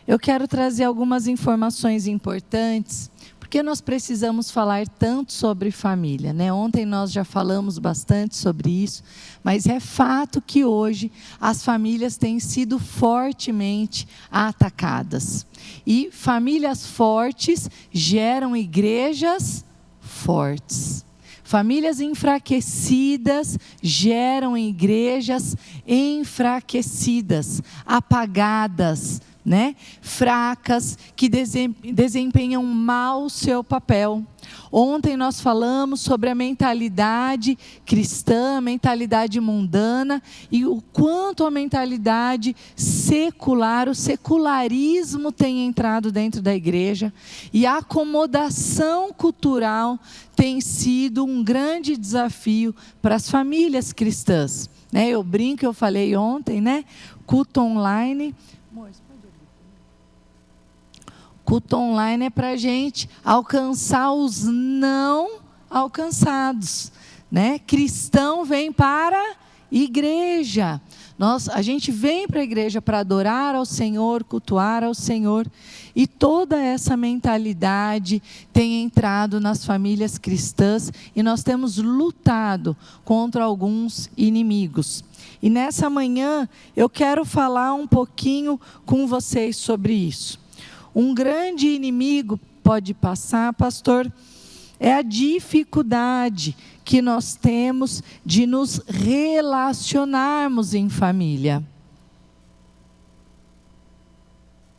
eu quero trazer algumas informações importantes, porque nós precisamos falar tanto sobre família, né? Ontem nós já falamos bastante sobre isso, mas é fato que hoje as famílias têm sido fortemente atacadas. E famílias fortes geram igrejas fortes. Famílias enfraquecidas geram igrejas enfraquecidas, apagadas, né? Fracas, que desempenham mal o seu papel. Ontem nós falamos sobre a mentalidade cristã, a mentalidade mundana, e o quanto a mentalidade secular, o secularismo tem entrado dentro da igreja, e a acomodação cultural tem sido um grande desafio para as famílias cristãs, né? Eu brinco, eu falei ontem, né? Culto online. Culto online é para a gente alcançar os não alcançados, né? Cristão vem para a igreja. A gente vem para a igreja para adorar ao Senhor, cultuar ao Senhor. E toda essa mentalidade tem entrado nas famílias cristãs e nós temos lutado contra alguns inimigos. E nessa manhã eu quero falar um pouquinho com vocês sobre isso. Um grande inimigo, pode passar, pastor, é a dificuldade que nós temos de nos relacionarmos em família.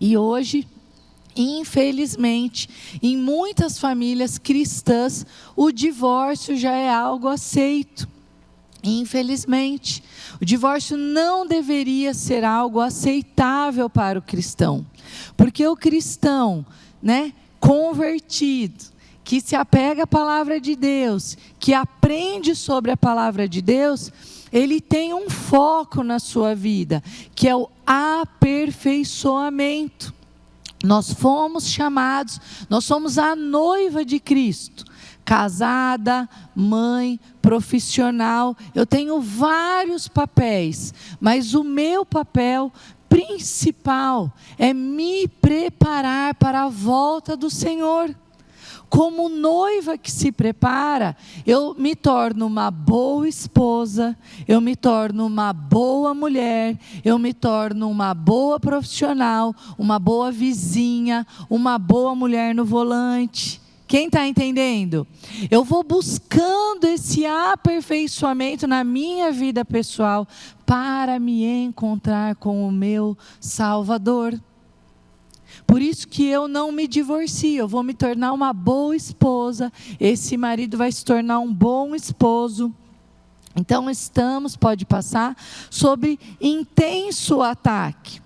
E hoje, infelizmente, em muitas famílias cristãs, o divórcio já é algo aceito. Infelizmente, o divórcio não deveria ser algo aceitável para o cristão. Porque o cristão, né, convertido, que se apega à palavra de Deus, que aprende sobre a palavra de Deus, ele tem um foco na sua vida, que é o aperfeiçoamento. Nós fomos chamados, nós somos a noiva de Cristo, casada, mãe, profissional. Eu tenho vários papéis, mas o meu papel principal é me preparar para a volta do Senhor. Como noiva que se prepara, eu me torno uma boa esposa, eu me torno uma boa mulher, eu me torno uma boa profissional, uma boa vizinha, uma boa mulher no volante. Quem está entendendo? Eu vou buscando esse aperfeiçoamento na minha vida pessoal para me encontrar com o meu Salvador. Por isso que eu não me divorcio, eu vou me tornar uma boa esposa, esse marido vai se tornar um bom esposo. Então pode passar, sobre intenso ataque.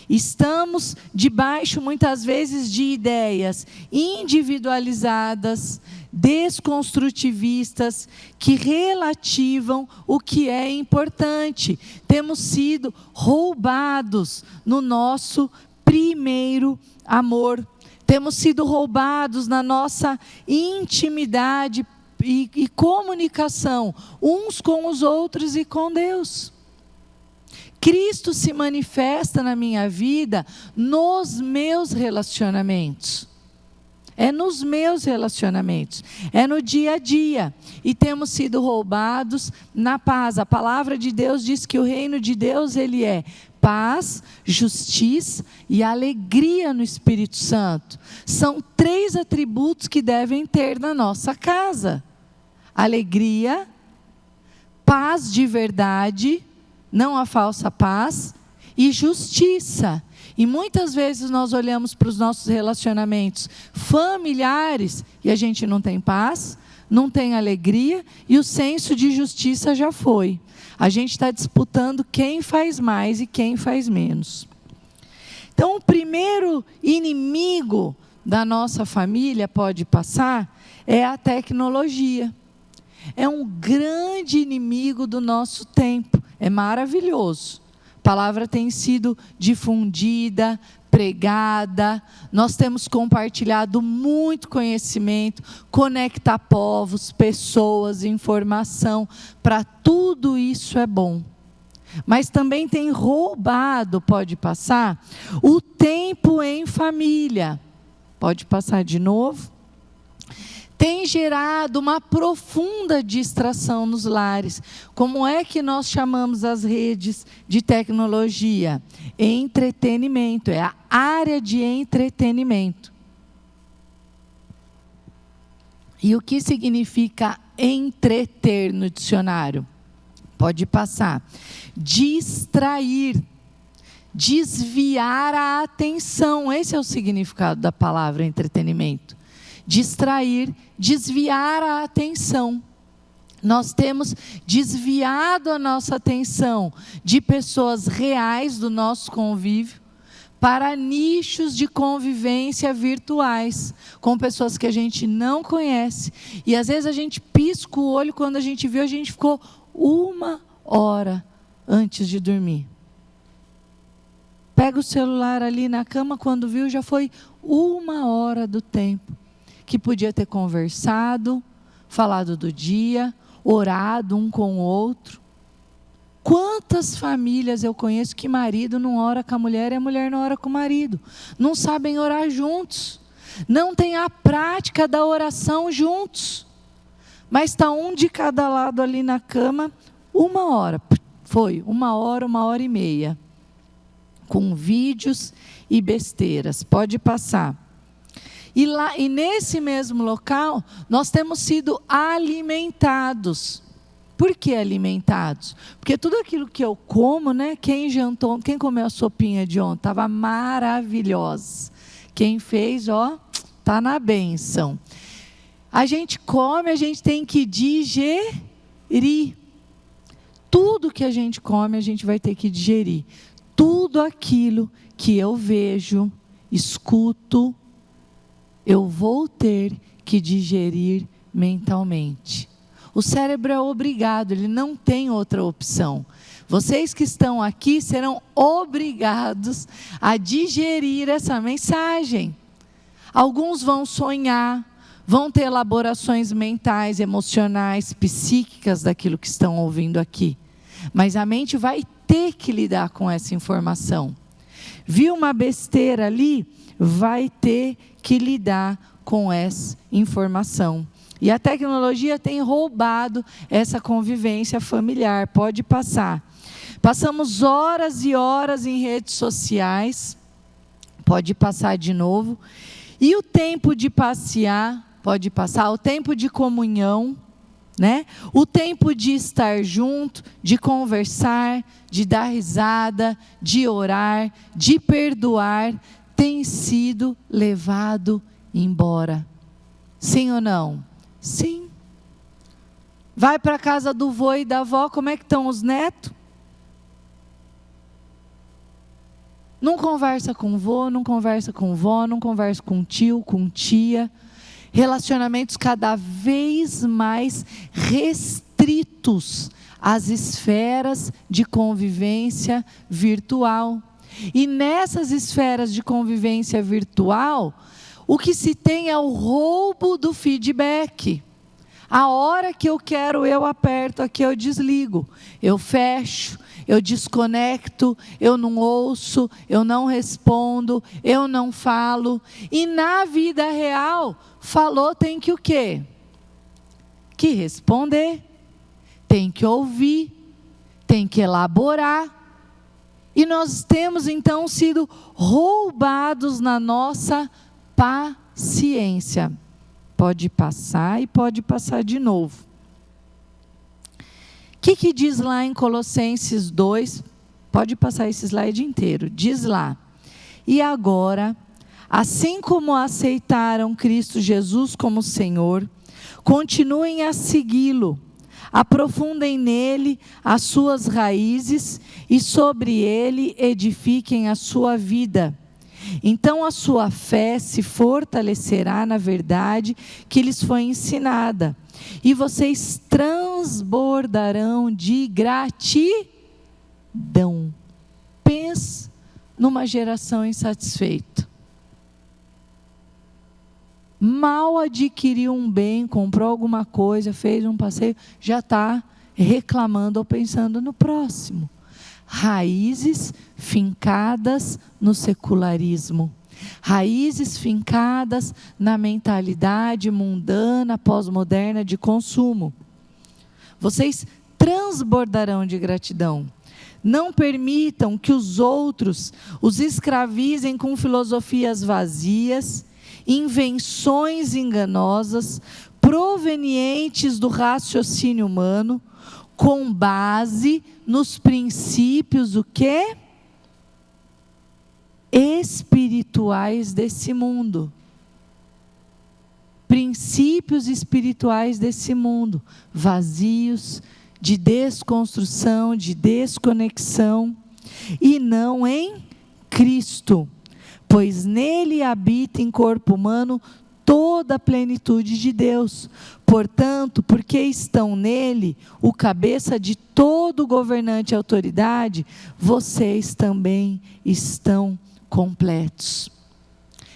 Estamos debaixo muitas vezes de ideias individualizadas, desconstrutivistas, que relativam o que é importante. Temos sido roubados no nosso primeiro amor. Temos sido roubados na nossa intimidade e comunicação, uns com os outros e com Deus. Cristo se manifesta na minha vida nos meus relacionamentos. É nos meus relacionamentos, é no dia a dia. E temos sido roubados na paz. A palavra de Deus diz que o reino de Deus, ele é paz, justiça e alegria no Espírito Santo. São 3 atributos que devem ter na nossa casa: alegria, paz de verdade, não a falsa paz, e justiça. E muitas vezes nós olhamos para os nossos relacionamentos familiares e a gente não tem paz, não tem alegria e o senso de justiça já foi. A gente está disputando quem faz mais e quem faz menos. Então, o primeiro inimigo da nossa família, pode passar, é a tecnologia. É um grande inimigo do nosso tempo. É maravilhoso. A palavra tem sido difundida, pregada, nós temos compartilhado muito conhecimento, conectar povos, pessoas, informação, para tudo isso é bom. mas também tem roubado, pode passar, o tempo em família. Pode passar de novo. Tem gerado uma profunda distração nos lares. Como é que nós chamamos as redes de tecnologia? Entretenimento, é a área de entretenimento. E o que significa entreter no dicionário? Pode passar. Distrair, desviar a atenção. Esse é o significado da palavra entretenimento. Distrair, desviar a atenção. Nós temos desviado a nossa atenção de pessoas reais do nosso convívio para nichos de convivência virtuais, com pessoas que a gente não conhece. E às vezes a gente pisca o olho, quando a gente viu, a gente ficou 1 hora antes de dormir. Pega o celular ali na cama, quando viu, já foi 1 hora do tempo que podia ter conversado, falado do dia, orado um com o outro. Quantas famílias eu conheço que marido não ora com a mulher e a mulher não ora com o marido? Não sabem orar juntos. Não tem a prática da oração juntos. Mas está um de cada lado ali na cama, 1 hora. Foi 1 hora, 1h30. Com vídeos e besteiras. Pode passar. E nesse mesmo local, nós temos sido alimentados. Por que alimentados? Porque tudo aquilo que eu como, né? Quem jantou, quem comeu a sopinha de ontem, estava maravilhosa. Quem fez, tá na bênção. A gente come, a gente tem que digerir. Tudo que a gente come, a gente vai ter que digerir. Tudo aquilo que eu vejo, escuto, eu vou ter que digerir mentalmente. O cérebro é obrigado, ele não tem outra opção. Vocês que estão aqui serão obrigados a digerir essa mensagem. Alguns vão sonhar, vão ter elaborações mentais, emocionais, psíquicas daquilo que estão ouvindo aqui. Mas a mente vai ter que lidar com essa informação. Viu uma besteira ali? Vai ter que lidar com essa informação. E a tecnologia tem roubado essa convivência familiar. Pode passar. Passamos horas e horas em redes sociais. Pode passar de novo. E o tempo de passear, pode passar. O tempo de comunhão, né? O tempo de estar junto, de conversar, de dar risada, de orar, de perdoar, tem sido levado embora. Sim ou não? Sim. Vai para a casa do vô e da avó, como é que estão os netos? Não conversa com o vô, não conversa com vó, não conversa com tio, com tia. Relacionamentos cada vez mais restritos às esferas de convivência virtual. E nessas esferas de convivência virtual, o que se tem é o roubo do feedback. A hora que eu quero, eu aperto, aqui eu desligo. Eu fecho, eu desconecto, eu não ouço, eu não respondo, eu não falo. E na vida real, falou tem que o quê? Que responder, tem que ouvir, tem que elaborar. E nós temos então sido roubados na nossa paciência. Pode passar e pode passar de novo. O que diz lá em Colossenses 2? Pode passar esse slide inteiro. Diz lá: e agora, assim como aceitaram Cristo Jesus como Senhor, continuem a segui-lo. Aprofundem nele as suas raízes e sobre ele edifiquem a sua vida. Então a sua fé se fortalecerá na verdade que lhes foi ensinada. E vocês transbordarão de gratidão. Pensa numa geração insatisfeita. Mal adquiriu um bem, comprou alguma coisa, fez um passeio, já está reclamando ou pensando no próximo. raízes fincadas no secularismo. Raízes fincadas na mentalidade mundana, pós-moderna de consumo. Vocês transbordarão de gratidão. Não permitam que os outros os escravizem com filosofias vazias, invenções enganosas, provenientes do raciocínio humano, com base nos princípios o quê? Espirituais desse mundo. Princípios espirituais desse mundo, vazios, de desconstrução, de desconexão, e não em Cristo, pois nele habita em corpo humano toda a plenitude de Deus. Portanto, porque estão nele, o cabeça de todo governante e autoridade, vocês também estão completos.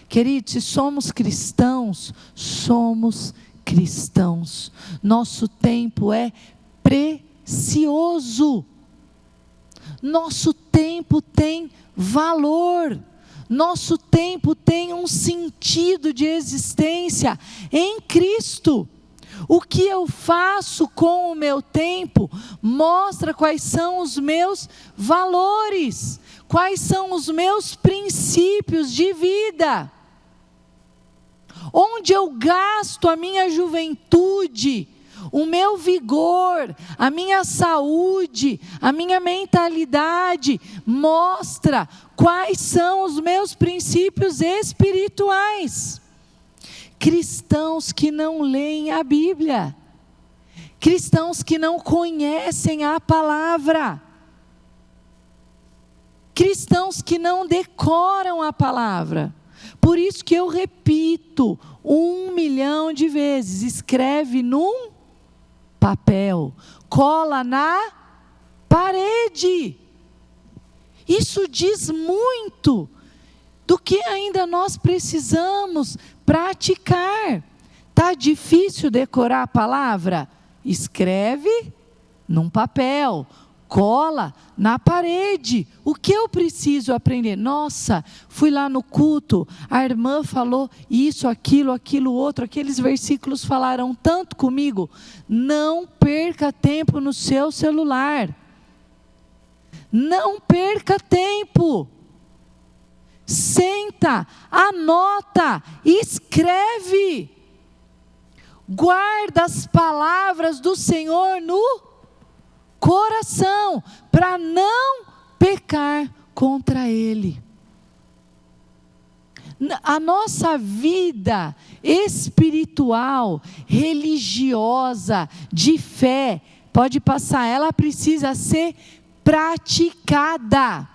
Queridos, se somos cristãos, somos cristãos. Nosso tempo é precioso. Nosso tempo tem valor. Nosso tempo tem um sentido de existência em Cristo. O que eu faço com o meu tempo mostra quais são os meus valores, quais são os meus princípios de vida. Onde eu gasto a minha juventude, o meu vigor, a minha saúde, a minha mentalidade, mostra quais são os meus princípios espirituais. Cristãos que não leem a Bíblia, cristãos que não conhecem a palavra, cristãos que não decoram a palavra. Por isso que eu repito 1 milhão de vezes: escreve num papel, cola na parede. Isso diz muito do que ainda nós precisamos praticar. Está difícil decorar a palavra? Escreve num papel, cola na parede. O que eu preciso aprender? Nossa, fui lá no culto, a irmã falou isso, aquilo outro, aqueles versículos falaram tanto comigo. Não perca tempo no seu celular. Não perca tempo. Senta, anota, escreve. Guarda as palavras do Senhor no coração, para não pecar contra Ele. A nossa vida espiritual, religiosa, de fé, pode passar, ela precisa ser praticada.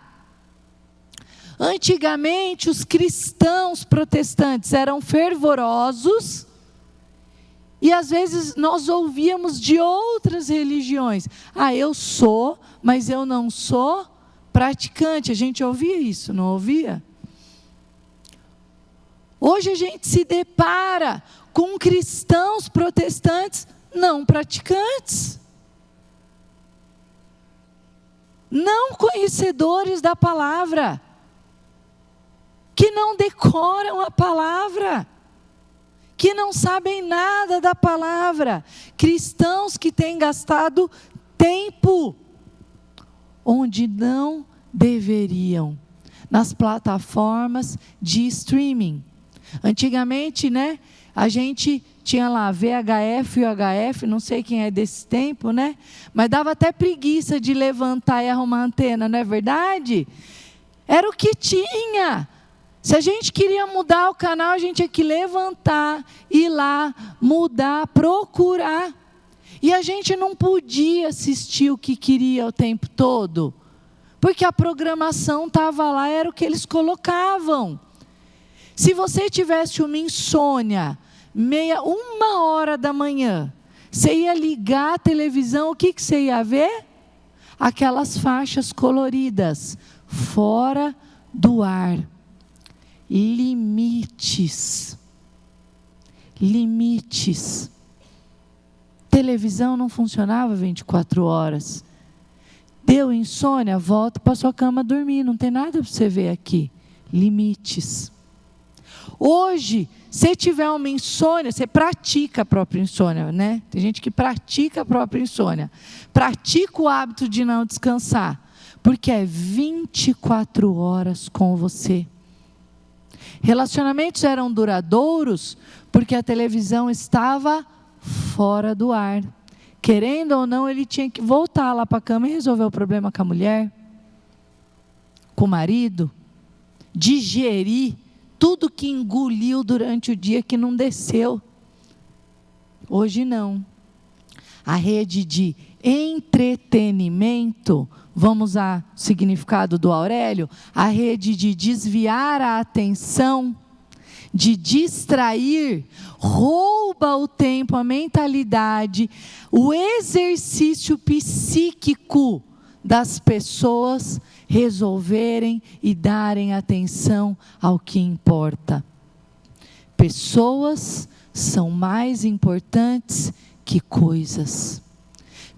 Antigamente, os cristãos protestantes eram fervorosos, e às vezes nós ouvíamos de outras religiões: ah, eu sou, mas eu não sou praticante. A gente ouvia isso, não ouvia? Hoje a gente se depara com cristãos protestantes não praticantes, não conhecedores da palavra, que não decoram a palavra, que não sabem nada da palavra. Cristãos que têm gastado tempo onde não deveriam, nas plataformas de streaming. Antigamente, né, a gente tinha lá VHF e UHF, não sei quem é desse tempo, né? Mas dava até preguiça de levantar e arrumar a antena, não é verdade? Era o que tinha. Se a gente queria mudar o canal, a gente tinha que levantar, ir lá, mudar, procurar. E a gente não podia assistir o que queria o tempo todo, porque a programação estava lá, era o que eles colocavam. Se você tivesse uma insônia, 1h da manhã, você ia ligar a televisão, o que você ia ver? Aquelas faixas coloridas, fora do ar. Limites. Televisão não funcionava 24 horas. Deu insônia? Volta para sua cama dormir. Não tem nada para você ver aqui. Limites. Hoje, se tiver uma insônia, você pratica a própria insônia, né? Tem gente que pratica a própria insônia. Pratica o hábito de não descansar. Porque é 24 horas com você. Relacionamentos eram duradouros porque a televisão estava fora do ar. Querendo ou não, ele tinha que voltar lá para a cama e resolver o problema com a mulher, com o marido, digerir tudo que engoliu durante o dia que não desceu. Hoje não. A rede de entretenimento, vamos ao significado do Aurélio, a rede de desviar a atenção, de distrair, rouba o tempo, a mentalidade, o exercício psíquico das pessoas resolverem e darem atenção ao que importa. Pessoas são mais importantes que coisas.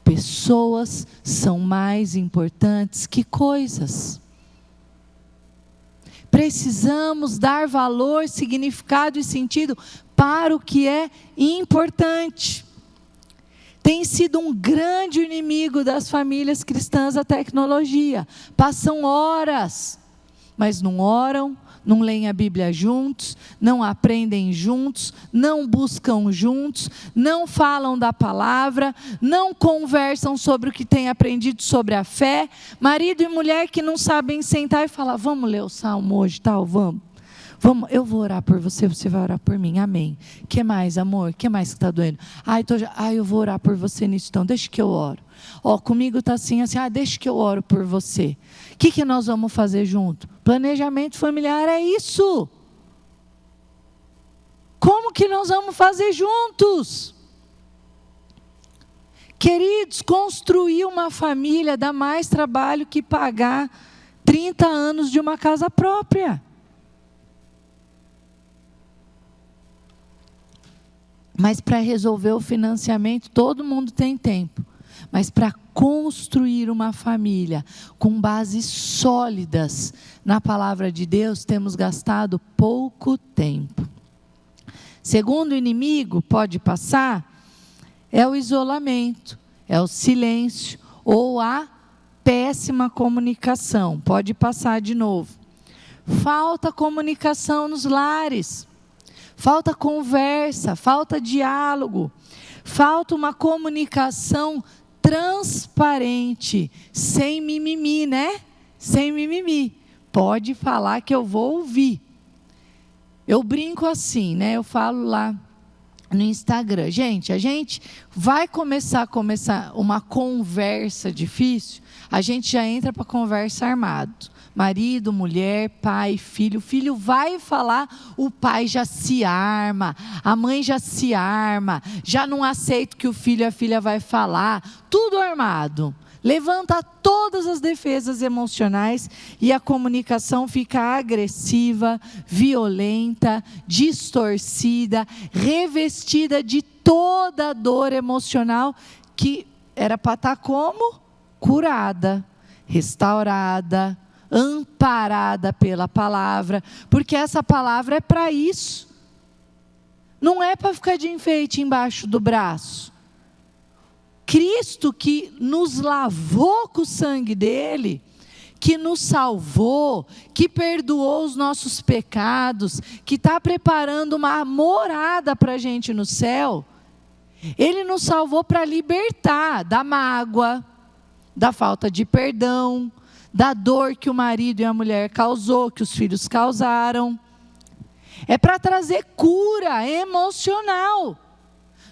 Pessoas são mais importantes que coisas. Precisamos dar valor, significado e sentido para o que é importante. Tem sido um grande inimigo das famílias cristãs a tecnologia. Passam horas, mas não oram, não leem a Bíblia juntos, não aprendem juntos, não buscam juntos, não falam da palavra, não conversam sobre o que têm aprendido sobre a fé. Marido e mulher que não sabem sentar e falar, vamos ler o salmo hoje, tal, vamos. Eu vou orar por você, você vai orar por mim, amém. O que mais, amor? O que mais que está doendo? Eu vou orar por você nisso, então, deixa que eu oro. Comigo está assim, deixa que eu oro por você. O que nós vamos fazer junto? Planejamento familiar é isso. Como que nós vamos fazer juntos? Queridos, construir uma família dá mais trabalho que pagar 30 anos de uma casa própria. Mas para resolver o financiamento, todo mundo tem tempo. Mas para construir uma família com bases sólidas na palavra de Deus, temos gastado pouco tempo. Segundo inimigo, pode passar, é o isolamento, é o silêncio ou a péssima comunicação. Pode passar de novo. Falta comunicação nos lares. Falta conversa, falta diálogo, falta uma comunicação transparente, sem mimimi, né? Sem mimimi. Pode falar que eu vou ouvir. Eu brinco assim, né? Eu falo lá no Instagram. Gente, a gente vai começar uma conversa difícil, a gente já entra para conversa armado. Marido, mulher, pai, filho. O filho vai falar, o pai já se arma, a mãe já se arma, já não aceita o que o filho e a filha vai falar. Tudo armado. Levanta todas as defesas emocionais e a comunicação fica agressiva, violenta, distorcida, revestida de toda a dor emocional que era para estar como? Curada, restaurada, amparada pela palavra, porque essa palavra é para isso. Não é para ficar de enfeite embaixo do braço. Cristo que nos lavou com o sangue dele, que nos salvou, que perdoou os nossos pecados, que está preparando uma morada para a gente no céu, ele nos salvou para libertar da mágoa, da falta de perdão, da dor que o marido e a mulher causou, que os filhos causaram. É para trazer cura emocional.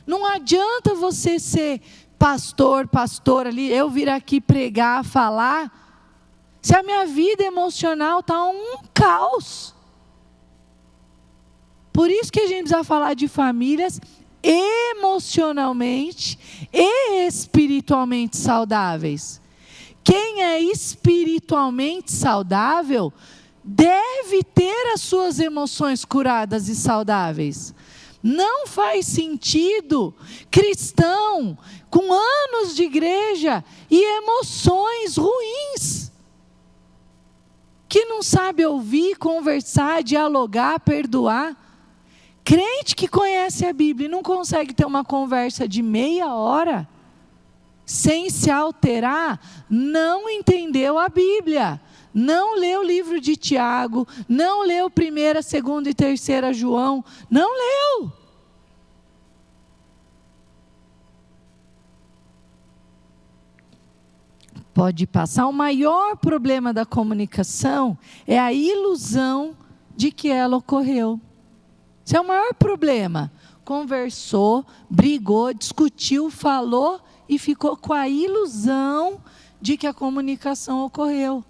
Não adianta você ser pastor ali, eu vir aqui pregar, falar, se a minha vida emocional está um caos. Por isso que a gente precisa falar de famílias emocionalmente e espiritualmente saudáveis. Quem é espiritualmente saudável deve ter as suas emoções curadas e saudáveis. Não faz sentido cristão com anos de igreja e emoções ruins, que não sabe ouvir, conversar, dialogar, perdoar. Crente que conhece a Bíblia e não consegue ter uma conversa de meia hora sem se alterar, não entendeu a Bíblia. Não leu o livro de Tiago, não leu 1ª, 2ª e 3ª João, não leu. Pode passar. O maior problema da comunicação é a ilusão de que ela ocorreu. Esse é o maior problema. Conversou, brigou, discutiu, falou e ficou com a ilusão de que a comunicação ocorreu.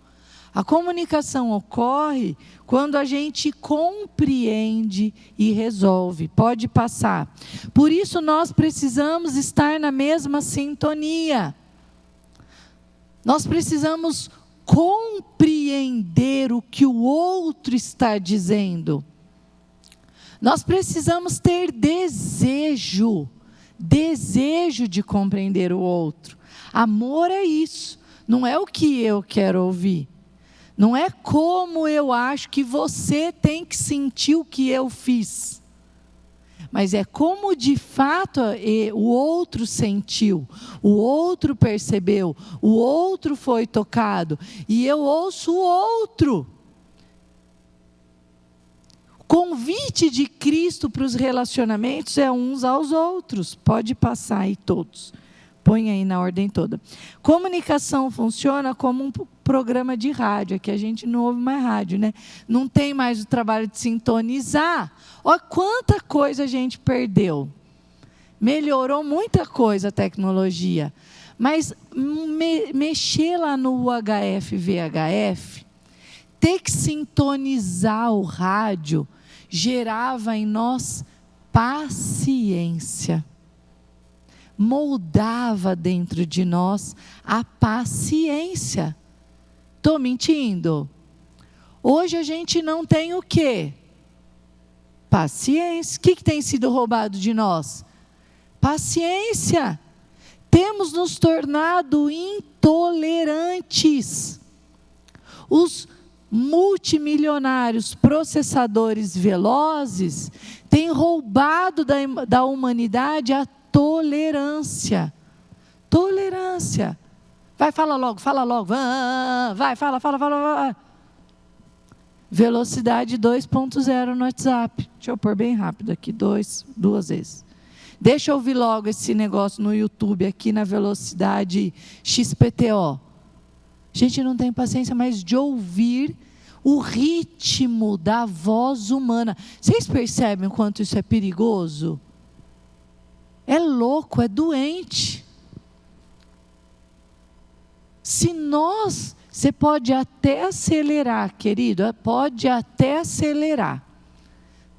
A comunicação ocorre quando a gente compreende e resolve. Pode passar. Por isso nós precisamos estar na mesma sintonia. Nós precisamos compreender o que o outro está dizendo. Nós precisamos ter desejo de compreender o outro. Amor é isso, não é o que eu quero ouvir. Não é como eu acho que você tem que sentir o que eu fiz. Mas é como de fato o outro sentiu, o outro percebeu, o outro foi tocado. E eu ouço o outro. O convite de Cristo para os relacionamentos é uns aos outros. Pode passar aí todos. Põe aí na ordem toda. Comunicação funciona como um programa de rádio. Aqui a gente não ouve mais rádio, né? Não tem mais o trabalho de sintonizar. Olha quanta coisa a gente perdeu. Melhorou muita coisa a tecnologia. Mas mexer lá no UHF, VHF, ter que sintonizar o rádio, gerava em nós paciência. Moldava dentro de nós a paciência. Estou mentindo? Hoje a gente não tem o quê? Paciência. O que tem sido roubado de nós? Paciência. Temos nos tornado intolerantes. Os multimilionários processadores velozes têm roubado da humanidade a tolerância. Tolerância. Vai, fala logo. Vai, fala. Velocidade 2.0 no WhatsApp. Deixa eu pôr bem rápido aqui, duas vezes. Deixa eu ouvir logo esse negócio no YouTube aqui na velocidade XPTO. A gente não tem paciência mais de ouvir o ritmo da voz humana. Vocês percebem o quanto isso é perigoso? É louco, é doente. Você pode até acelerar, querido, pode até acelerar.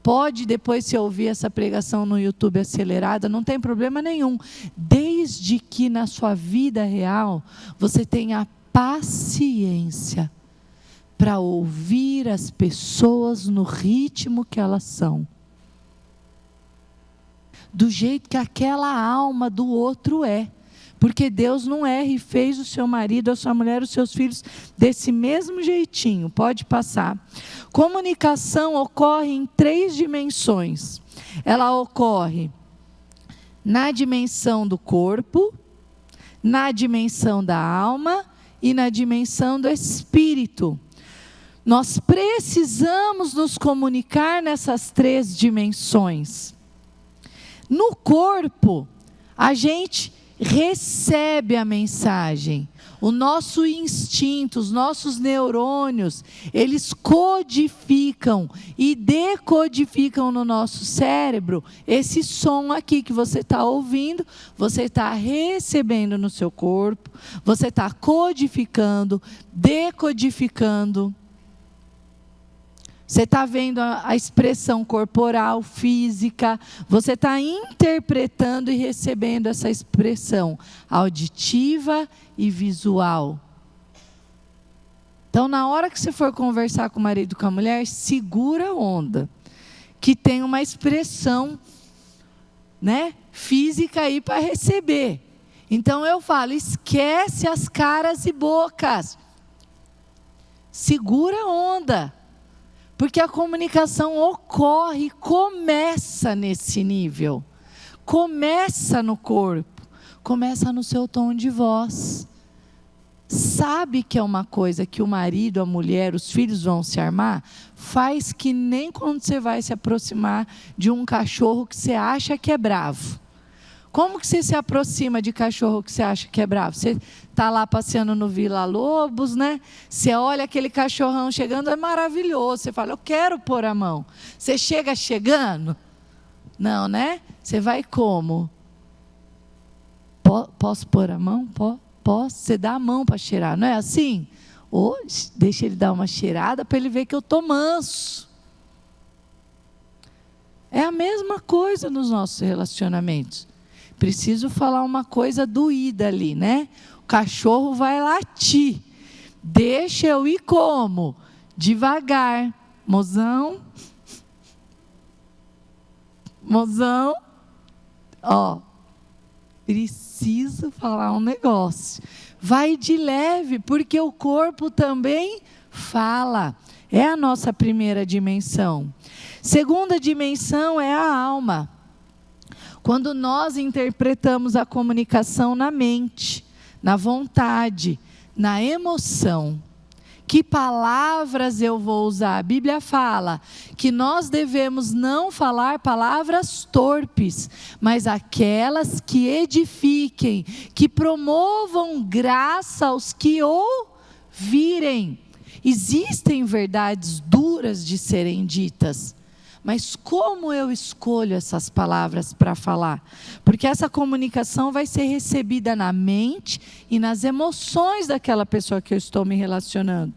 Pode depois você ouvir essa pregação no YouTube acelerada, não tem problema nenhum. Desde que na sua vida real, você tenha paciência para ouvir as pessoas no ritmo que elas são. Do jeito que aquela alma do outro é. Porque Deus não erra e fez o seu marido, a sua mulher, os seus filhos desse mesmo jeitinho. Pode passar. Comunicação ocorre em 3 dimensões. Ela ocorre na dimensão do corpo, na dimensão da alma e na dimensão do espírito. Nós precisamos nos comunicar nessas 3 dimensões. No corpo, a gente recebe a mensagem. O nosso instinto, os nossos neurônios, eles codificam e decodificam no nosso cérebro esse som aqui que você está ouvindo, você está recebendo no seu corpo, você está codificando, decodificando. Você está vendo a expressão corporal, física, você está interpretando e recebendo essa expressão auditiva e visual. Então, na hora que você for conversar com o marido e com a mulher, segura a onda, que tem uma expressão né, física aí para receber. Então eu falo, esquece as caras e bocas. Segura a onda. Porque a comunicação ocorre, começa nesse nível. Começa no corpo, começa no seu tom de voz. Sabe que é uma coisa que o marido, a mulher, os filhos vão se armar? Faz que nem quando você vai se aproximar de um cachorro que você acha que é bravo. Como que você se aproxima de cachorro que você acha que é bravo? Você está lá passeando no Vila Lobos, né? Você olha aquele cachorrão chegando, é maravilhoso. Você fala, eu quero pôr a mão. Você chega chegando? Não, né? Você vai como? Posso pôr a mão? Posso? Você dá a mão para cheirar, não é assim? Ou deixa ele dar uma cheirada para ele ver que eu estou manso. É a mesma coisa nos nossos relacionamentos. Preciso falar uma coisa doída ali, né? O cachorro vai latir. Deixa eu ir como? Devagar. Mozão. Mozão. Ó. Preciso falar um negócio. Vai de leve, porque o corpo também fala. É a nossa primeira dimensão. Segunda dimensão é a alma. Quando nós interpretamos a comunicação na mente, na vontade, na emoção. Que palavras eu vou usar? A Bíblia fala que nós devemos não falar palavras torpes, mas aquelas que edifiquem, que promovam graça aos que ouvirem. Existem verdades duras de serem ditas, mas como eu escolho essas palavras para falar? Porque essa comunicação vai ser recebida na mente e nas emoções daquela pessoa que eu estou me relacionando.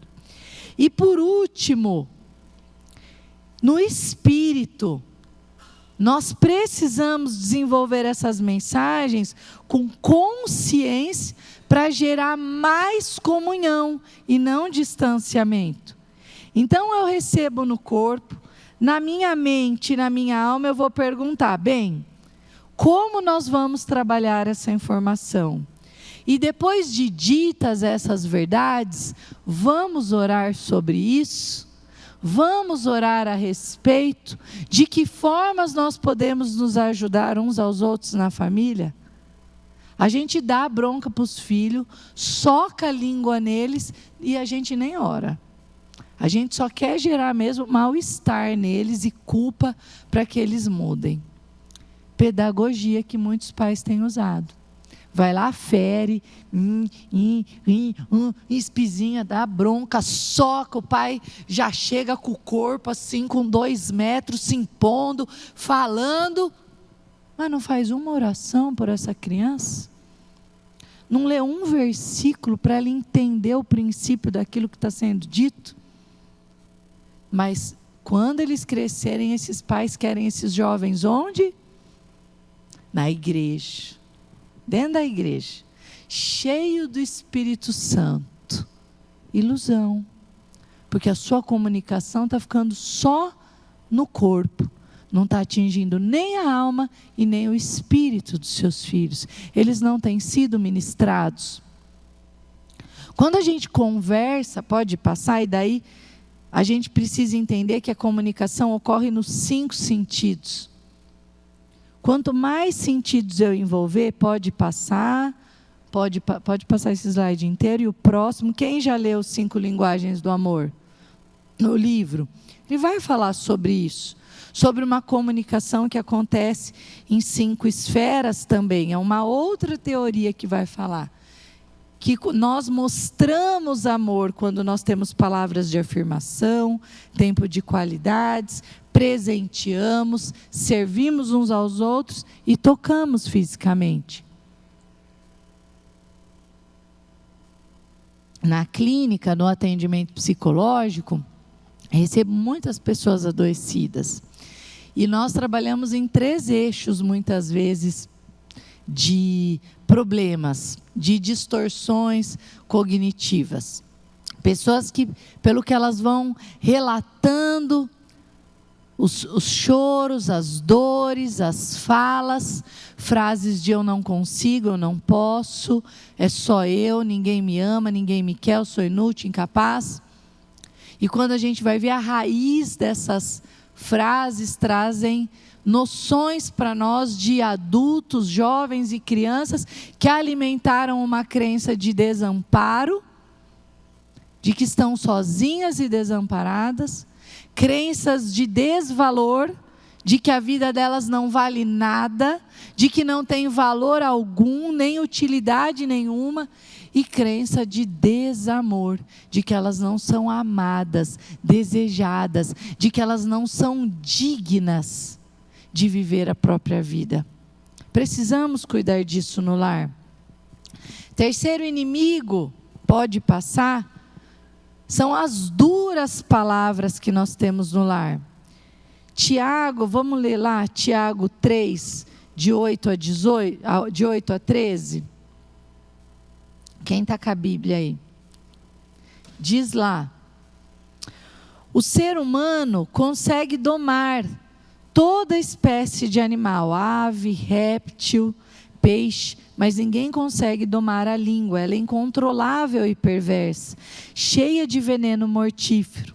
E por último, no espírito, nós precisamos desenvolver essas mensagens com consciência para gerar mais comunhão e não distanciamento. Então eu recebo no corpo, na minha mente, na minha alma, eu vou perguntar, bem, como nós vamos trabalhar essa informação? E depois de ditas essas verdades, vamos orar sobre isso? Vamos orar a respeito de que formas nós podemos nos ajudar uns aos outros na família? A gente dá bronca para os filhos, soca a língua neles e a gente nem ora. A gente só quer gerar mesmo mal-estar neles e culpa para que eles mudem. Pedagogia que muitos pais têm usado. Vai lá, fere, espizinha, dá bronca, soca, o pai já chega com o corpo assim, com 2 metros, se impondo, falando, mas não faz uma oração por essa criança? Não lê um versículo para ela entender o princípio daquilo que está sendo dito? Mas quando eles crescerem, esses pais querem esses jovens onde? Na igreja. Dentro da igreja. Cheio do Espírito Santo. Ilusão. Porque a sua comunicação está ficando só no corpo. Não está atingindo nem a alma e nem o espírito dos seus filhos. Eles não têm sido ministrados. Quando a gente conversa, pode passar, e daí a gente precisa entender que a comunicação ocorre nos 5 sentidos. Quanto mais sentidos eu envolver, pode passar esse slide inteiro, e o próximo, quem já leu os 5 linguagens do amor? No livro, ele vai falar sobre isso, sobre uma comunicação que acontece em 5 esferas também, é uma outra teoria que vai falar. Que nós mostramos amor quando nós temos palavras de afirmação, tempo de qualidades, presenteamos, servimos uns aos outros e tocamos fisicamente. Na clínica, no atendimento psicológico, recebo muitas pessoas adoecidas. E nós trabalhamos em 3 eixos, muitas vezes, de problemas, de distorções cognitivas. Pessoas que, pelo que elas vão relatando, os choros, as dores, as falas, frases de eu não consigo, eu não posso, é só eu, ninguém me ama, ninguém me quer, eu sou inútil, incapaz. E quando a gente vai ver a raiz dessas frases, trazem noções para nós de adultos, jovens e crianças que alimentaram uma crença de desamparo, de que estão sozinhas e desamparadas, crenças de desvalor, de que a vida delas não vale nada, de que não tem valor algum, nem utilidade nenhuma, e crença de desamor, de que elas não são amadas, desejadas, de que elas não são dignas de viver a própria vida. Precisamos cuidar disso no lar. Terceiro inimigo, pode passar, são as duras palavras que nós temos no lar. Tiago, vamos ler lá, Tiago 3, de 8 a 13. Quem está com a Bíblia aí? Diz lá: o ser humano consegue domar toda espécie de animal, ave, réptil, peixe, mas ninguém consegue domar a língua. Ela é incontrolável e perversa, cheia de veneno mortífero.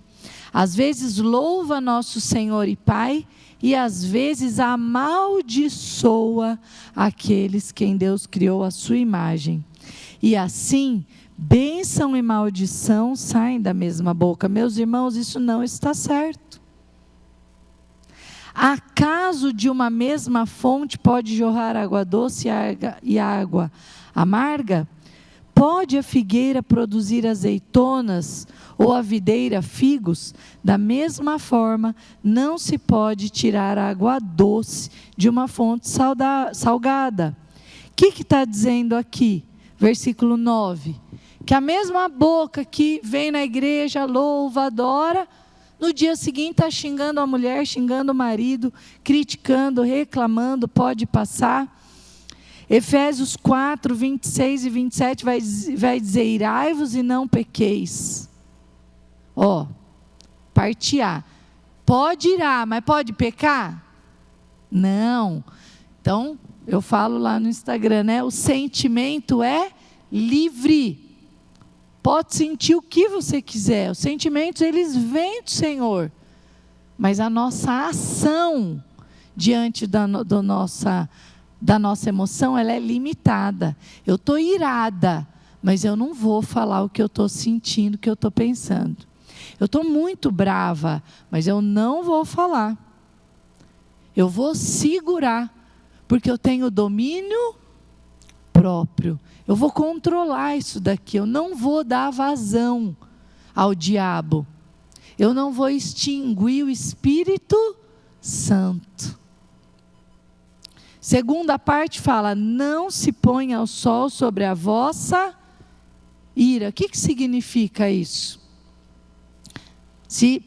Às vezes louva nosso Senhor e Pai, e às vezes amaldiçoa aqueles quem Deus criou à sua imagem. E assim, bênção e maldição saem da mesma boca. Meus irmãos, isso não está certo. Acaso de uma mesma fonte pode jorrar água doce e água amarga? Pode a figueira produzir azeitonas ou a videira figos? Da mesma forma, não se pode tirar água doce de uma fonte salgada. O que está dizendo aqui? Versículo 9. Que a mesma boca que vem na igreja, louva, adora, no dia seguinte está xingando a mulher, xingando o marido, criticando, reclamando, pode passar. Efésios 4, 26 e 27 vai dizer: irai-vos e não pequeis. Parte A. Pode irar, mas pode pecar? Não. Então, eu falo lá no Instagram, né? O sentimento é livre. Pode sentir o que você quiser. Os sentimentos, eles vêm do Senhor. Mas a nossa ação diante da nossa emoção, ela é limitada. Eu estou irada, mas eu não vou falar o que eu estou sentindo, o que eu estou pensando. Eu estou muito brava, mas eu não vou falar. Eu vou segurar, porque eu tenho domínio próprio. Eu vou controlar isso daqui. Eu não vou dar vazão ao diabo. Eu não vou extinguir o Espírito Santo. Segunda parte fala: não se ponha o sol sobre a vossa ira. O que significa isso? Se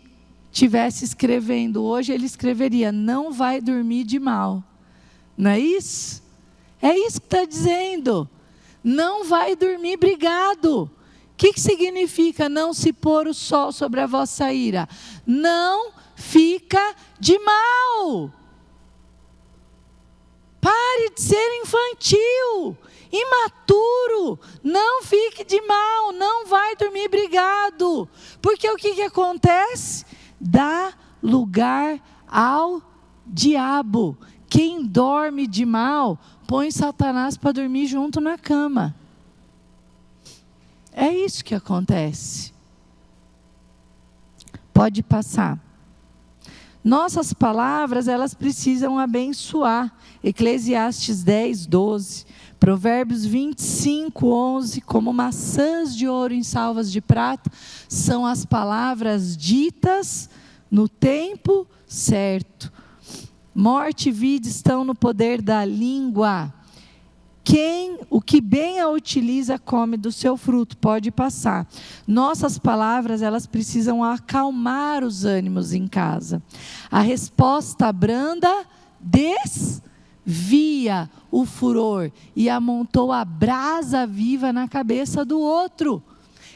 tivesse escrevendo hoje, ele escreveria: não vai dormir de mal. Não é isso? É isso que está dizendo. Não vai dormir brigado. O que significa não se pôr o sol sobre a vossa ira? Não fica de mal. Pare de ser infantil, imaturo. Não fique de mal, não vai dormir brigado. Porque o que acontece? Dá lugar ao diabo. Quem dorme de mal, põe Satanás para dormir junto na cama. É isso que acontece. Pode passar. Nossas palavras, elas precisam abençoar. Eclesiastes 10, 12. Provérbios 25, 11. Como maçãs de ouro em salvas de prata, são as palavras ditas no tempo certo. Morte e vida estão no poder da língua. O que bem a utiliza, come do seu fruto. Pode passar. Nossas palavras, elas precisam acalmar os ânimos em casa. A resposta branda desvia o furor e amontou a brasa viva na cabeça do outro.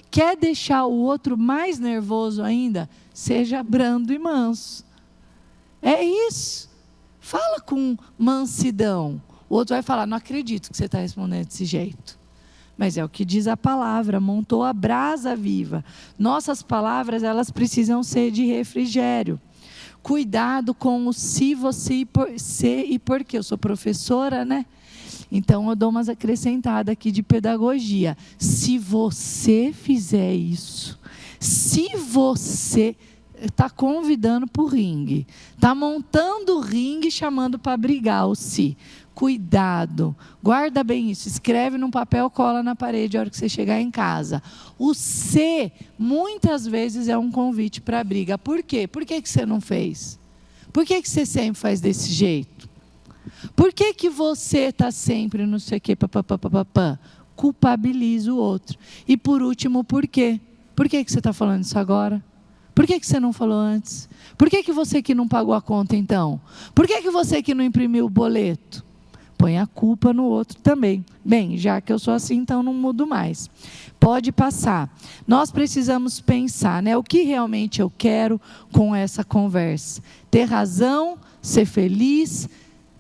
Quer deixar o outro mais nervoso ainda? Seja brando e manso. É isso. Fala com mansidão. O outro vai falar, não acredito que você está respondendo desse jeito. Mas é o que diz a palavra, montou a brasa viva. Nossas palavras, elas precisam ser de refrigério. Cuidado com o se, você e porquê. Eu sou professora, né? Então eu dou umas acrescentadas aqui de pedagogia. Se você fizer isso, se você está convidando para o ringue, está montando o ringue, chamando para brigar o se. Cuidado, guarda bem isso, escreve num papel, cola na parede a hora que você chegar em casa. O se, muitas vezes, é um convite para a briga. Por quê? Por que você não fez? Por que você sempre faz desse jeito? Por que você está sempre não sei o quê, papapá? Culpabiliza o outro. E por último, por quê? Por que você está falando isso agora? Por que você não falou antes? Por que você que não pagou a conta então? Por que você que não imprimiu o boleto? Põe a culpa no outro também. Bem, já que eu sou assim, então não mudo mais. Pode passar. Nós precisamos pensar, né? O que realmente eu quero com essa conversa? Ter razão, ser feliz,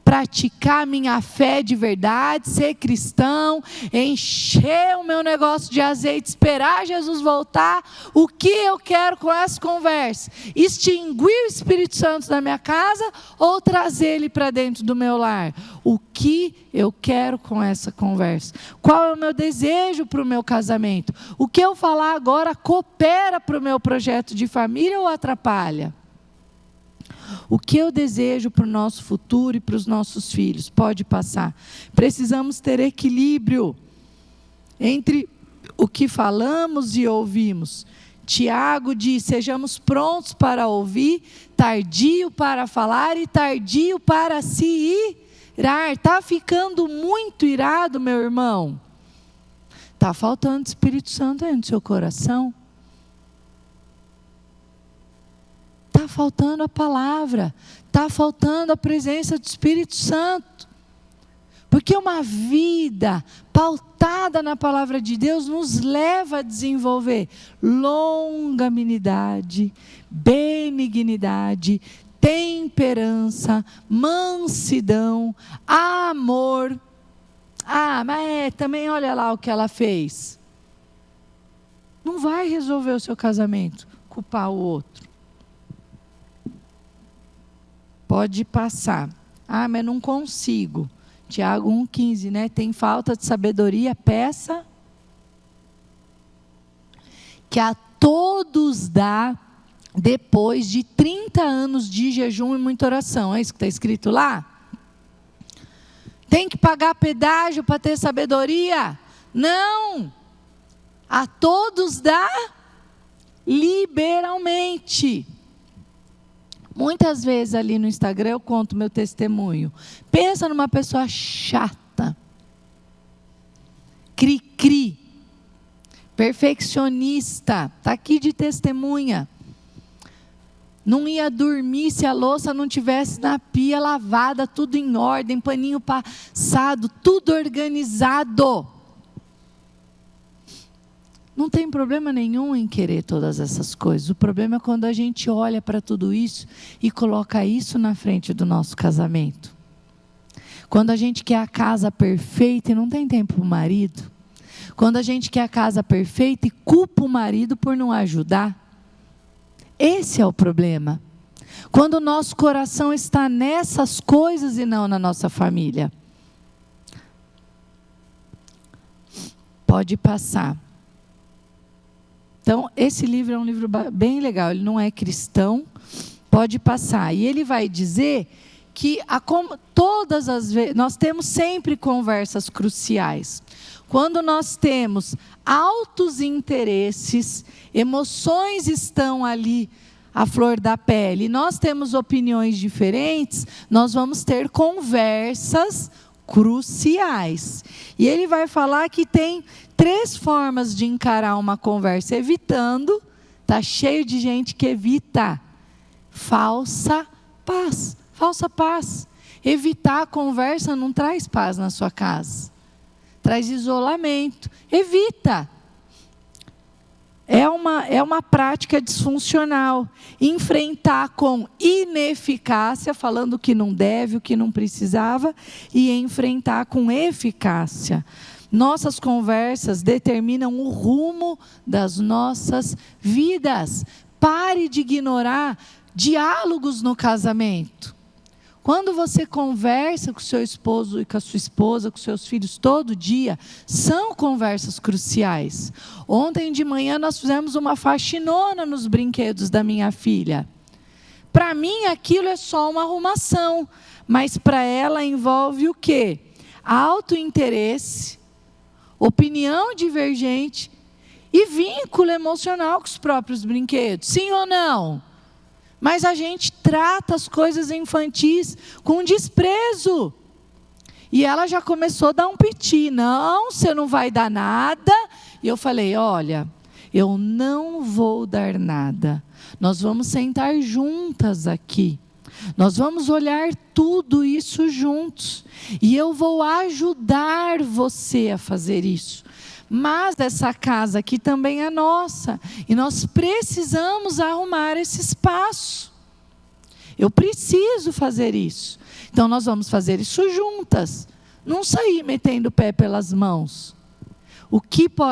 praticar minha fé de verdade, ser cristão, encher o meu negócio de azeite, esperar Jesus voltar. O que eu quero com essa conversa? Extinguir o Espírito Santo da minha casa ou trazer ele para dentro do meu lar? O que eu quero com essa conversa? Qual é o meu desejo para o meu casamento? O que eu falar agora coopera para o meu projeto de família ou atrapalha? O que eu desejo para o nosso futuro e para os nossos filhos? Pode passar. Precisamos ter equilíbrio entre o que falamos e ouvimos. Tiago diz, sejamos prontos para ouvir, tardio para falar e tardio para se irar. Está ficando muito irado, meu irmão? Está faltando Espírito Santo aí no seu coração? Está faltando a palavra, está faltando a presença do Espírito Santo. Porque uma vida pautada na palavra de Deus nos leva a desenvolver longanimidade, benignidade, temperança, mansidão, amor. Mas também olha lá o que ela fez. Não vai resolver o seu casamento, culpar o outro. Pode passar. Mas não consigo. Tiago 1,15, né? Tem falta de sabedoria, peça que a todos dá depois de 30 anos de jejum e muita oração. É isso que está escrito lá? Tem que pagar pedágio para ter sabedoria? Não! A todos dá liberalmente. Muitas vezes ali no Instagram eu conto meu testemunho. Pensa numa pessoa chata, cri-cri, perfeccionista, está aqui de testemunha. Não ia dormir se a louça não tivesse na pia lavada, tudo em ordem, paninho passado, tudo organizado. Não tem problema nenhum em querer todas essas coisas. O problema é quando a gente olha para tudo isso e coloca isso na frente do nosso casamento. Quando a gente quer a casa perfeita e não tem tempo para o marido. Quando a gente quer a casa perfeita e culpa o marido por não ajudar. Esse é o problema. Quando o nosso coração está nessas coisas e não na nossa família. Pode passar. Então, esse livro é um livro bem legal, ele não é cristão, pode passar. E ele vai dizer que todas as vezes, nós temos sempre conversas cruciais. Quando nós temos altos interesses, emoções estão ali à flor da pele, nós temos opiniões diferentes, nós vamos ter conversas cruciais. E ele vai falar que tem 3 formas de encarar uma conversa. Evitando, está cheio de gente que evita. Falsa paz. Falsa paz. Evitar a conversa não traz paz na sua casa. Traz isolamento. Evita. é uma prática disfuncional. Enfrentar com ineficácia, falando o que não deve, o que não precisava, e enfrentar com eficácia. Nossas conversas determinam o rumo das nossas vidas. Pare de ignorar diálogos no casamento. Quando você conversa com o seu esposo e com a sua esposa, com seus filhos todo dia, são conversas cruciais. Ontem de manhã nós fizemos uma faxinona nos brinquedos da minha filha. Para mim aquilo é só uma arrumação, mas para ela envolve o quê? Autointeresse, opinião divergente e vínculo emocional com os próprios brinquedos. Sim ou não? Mas a gente trata as coisas infantis com desprezo. E ela já começou a dar um piti. Não, você não vai dar nada. E eu falei, olha, eu não vou dar nada. Nós vamos sentar juntas aqui. Nós vamos olhar tudo isso juntos. E eu vou ajudar você a fazer isso. Mas essa casa aqui também é nossa. E nós precisamos arrumar esse espaço. Eu preciso fazer isso. Então nós vamos fazer isso juntas. Não sair metendo o pé pelas mãos.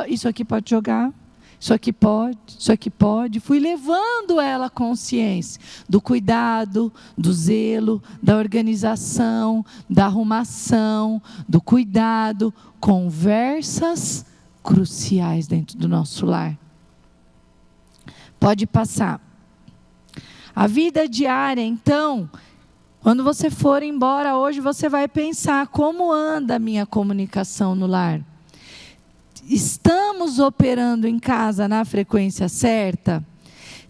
Isso aqui pode jogar. Isso aqui pode, isso aqui pode. Fui levando ela à consciência do cuidado, do zelo, da organização, da arrumação, do cuidado. Conversas cruciais dentro do nosso lar. Pode passar. A vida diária, então, quando você for embora hoje, você vai pensar como anda a minha comunicação no lar. Estamos operando em casa na frequência certa?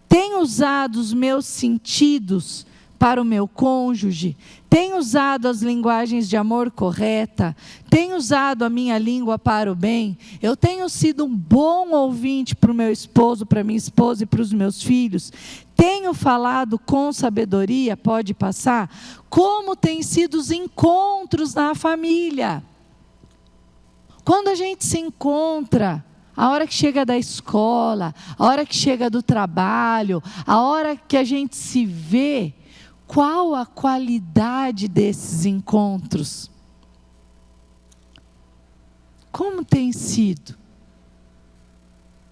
Tenho usado os meus sentidos para o meu cônjuge? Tenho usado as linguagens de amor correta? Tenho usado a minha língua para o bem? Eu tenho sido um bom ouvinte para o meu esposo, para a minha esposa e para os meus filhos? Tenho falado com sabedoria? Pode passar? Como têm sido os encontros na família? Quando a gente se encontra, a hora que chega da escola, a hora que chega do trabalho, a hora que a gente se vê, qual a qualidade desses encontros? Como tem sido?